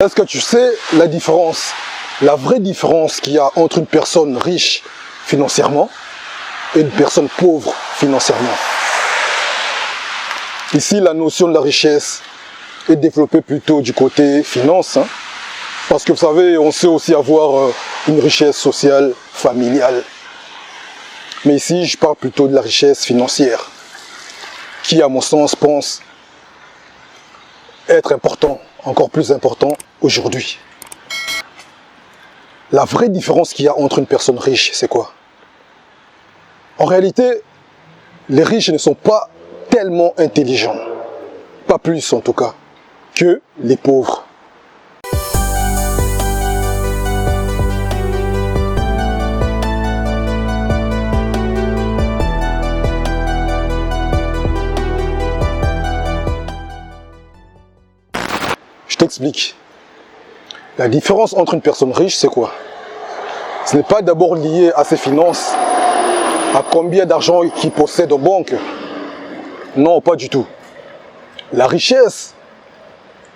Est-ce que tu sais la différence, la vraie différence qu'il y a entre une personne riche financièrement et une personne pauvre financièrement? Ici, la notion de la richesse est développée plutôt du côté finance, parce que vous savez, on sait aussi avoir une richesse sociale, familiale. Mais ici, je parle plutôt de la richesse financière, qui, à mon sens, pense être important, encore plus important aujourd'hui. La vraie différence qu'il y a entre une personne riche, c'est quoi? En réalité, les riches ne sont pas tellement intelligents, pas plus en tout cas, que les pauvres. Je t'explique. La différence entre une personne riche, c'est quoi? Ce n'est pas d'abord lié à ses finances, à combien d'argent qu'il possède en banque. Non, pas du tout. La richesse,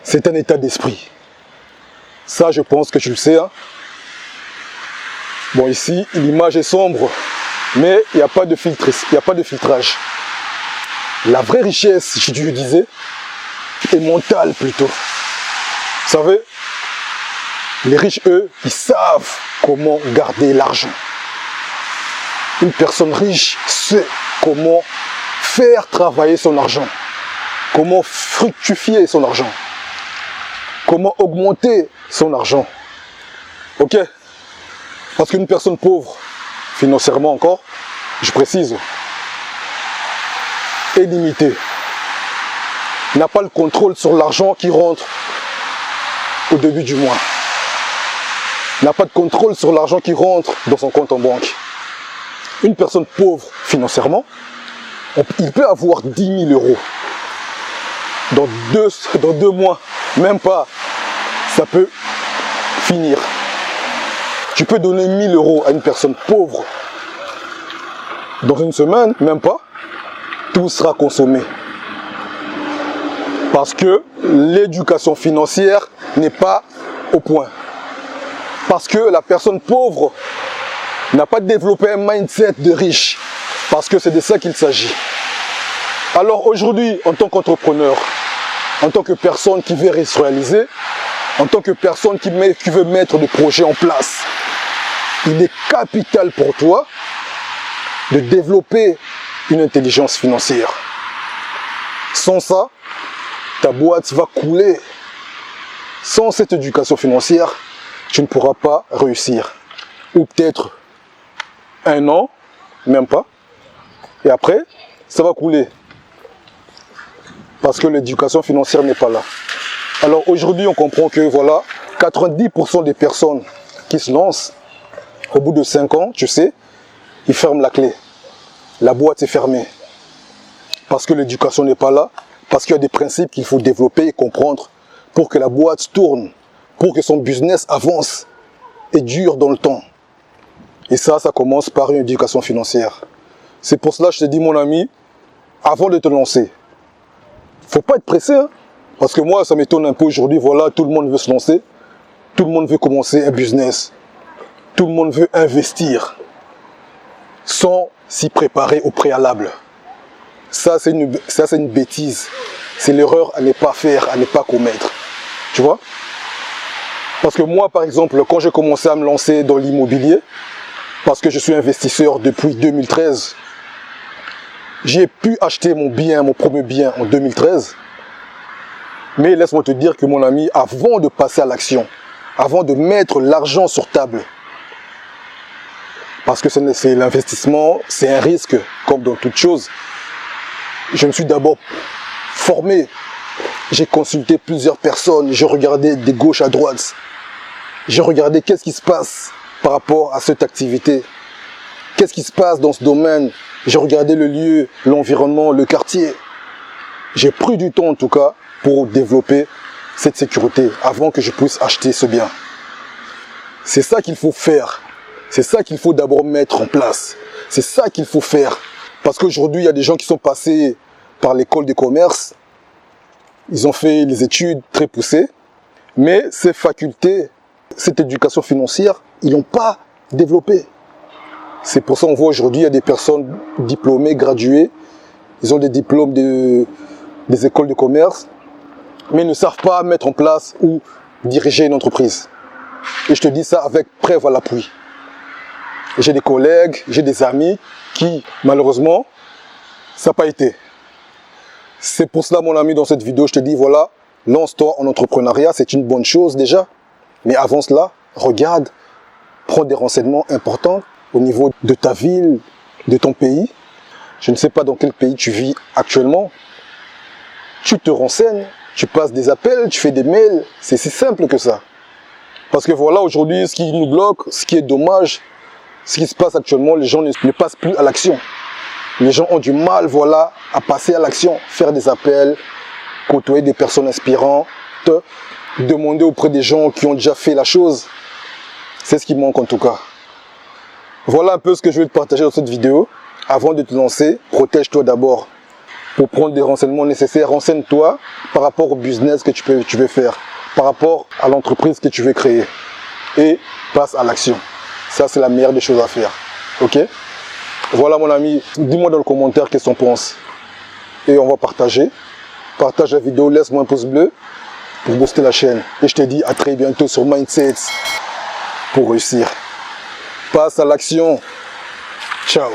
c'est un état d'esprit. Ça, je pense que tu le sais. Bon, ici, l'image est sombre, mais il n'y a pas de filtrage. La vraie richesse, je disais, est mentale plutôt. Vous savez, les riches, eux, ils savent comment garder l'argent. Une personne riche sait comment faire travailler son argent, comment fructifier son argent, comment augmenter son argent. Ok? Parce qu'une personne pauvre, financièrement encore, je précise, est limitée, n'a pas le contrôle sur l'argent qui rentre au début du mois, n'a pas de contrôle sur l'argent qui rentre dans son compte en banque. Une personne pauvre financièrement, il peut avoir 10 000 euros. Dans deux mois, même pas, ça peut finir. Tu peux donner 1 000 euros à une personne pauvre. Dans une semaine, même pas, tout sera consommé. Parce que l'éducation financière n'est pas au point. Parce que la personne pauvre n'a pas développé un mindset de riche. Parce que c'est de ça qu'il s'agit. Alors aujourd'hui, en tant qu'entrepreneur, en tant que personne qui veut se réaliser, en tant que personne qui veut mettre des projets en place, il est capital pour toi de développer une intelligence financière. Sans ça, ta boîte va couler. Sans cette éducation financière, tu ne pourras pas réussir. Ou peut-être 1 an, même pas. Et après, ça va couler. Parce que l'éducation financière n'est pas là. Alors aujourd'hui, on comprend que voilà, 90% des personnes qui se lancent, au bout de 5 ans, tu sais, ils ferment la clé. La boîte est fermée. Parce que l'éducation n'est pas là. Parce qu'il y a des principes qu'il faut développer et comprendre pour que la boîte tourne, pour que son business avance et dure dans le temps. Et ça commence par une éducation financière. C'est pour cela que je te dis, mon ami, avant de te lancer, faut pas être pressé, parce que moi, ça m'étonne un peu aujourd'hui, voilà, tout le monde veut se lancer, tout le monde veut commencer un business, tout le monde veut investir, sans s'y préparer au préalable. Ça, c'est une bêtise. C'est l'erreur à ne pas faire, à ne pas commettre. Tu vois? Parce que moi, par exemple, quand j'ai commencé à me lancer dans l'immobilier, parce que je suis investisseur depuis 2013, j'ai pu acheter mon premier bien en 2013. Mais laisse-moi te dire que mon ami, avant de passer à l'action, avant de mettre l'argent sur table, parce que c'est l'investissement, c'est un risque, comme dans toute chose, je me suis d'abord formé. J'ai consulté plusieurs personnes, j'ai regardé de gauche à droite. J'ai regardé qu'est-ce qui se passe par rapport à cette activité. Qu'est-ce qui se passe dans ce domaine? J'ai regardé le lieu, l'environnement, le quartier. J'ai pris du temps en tout cas pour développer cette sécurité avant que je puisse acheter ce bien. C'est ça qu'il faut faire. C'est ça qu'il faut d'abord mettre en place. C'est ça qu'il faut faire. Parce qu'aujourd'hui, il y a des gens qui sont passés par l'école de commerce. Ils ont fait les études très poussées. Mais ces facultés, cette éducation financière, ils n'ont pas développé. C'est pour ça qu'on voit aujourd'hui, il y a des personnes diplômées, graduées, ils ont des diplômes des écoles de commerce, mais ils ne savent pas mettre en place ou diriger une entreprise. Et je te dis ça avec preuve à l'appui. J'ai des collègues, j'ai des amis qui, malheureusement, ça n'a pas été. C'est pour cela, mon ami, dans cette vidéo, je te dis, voilà, lance-toi en entrepreneuriat, c'est une bonne chose déjà. Mais avant cela, regarde, prends des renseignements importants au niveau de ta ville, de ton pays. Je ne sais pas dans quel pays tu vis actuellement. Tu te renseignes, tu passes des appels, tu fais des mails. C'est si simple que ça. Parce que voilà, aujourd'hui, ce qui nous bloque, ce qui est dommage, ce qui se passe actuellement, les gens ne passent plus à l'action. Les gens ont du mal, voilà, à passer à l'action, faire des appels, côtoyer des personnes inspirantes, demander auprès des gens qui ont déjà fait la chose. C'est ce qui manque en tout cas. Voilà un peu ce que je vais te partager dans cette vidéo. Avant de te lancer, protège-toi d'abord. Pour prendre des renseignements nécessaires, renseigne-toi par rapport au business que tu veux faire, par rapport à l'entreprise que tu veux créer. Et passe à l'action. Ça, c'est la meilleure des choses à faire. Ok? Voilà mon ami, dis-moi dans le commentaire qu'est-ce qu'on pense. Et on va partager. Partage la vidéo, laisse-moi un pouce bleu pour booster la chaîne. Et je te dis à très bientôt sur Mindset pour réussir. Passe à l'action. Ciao.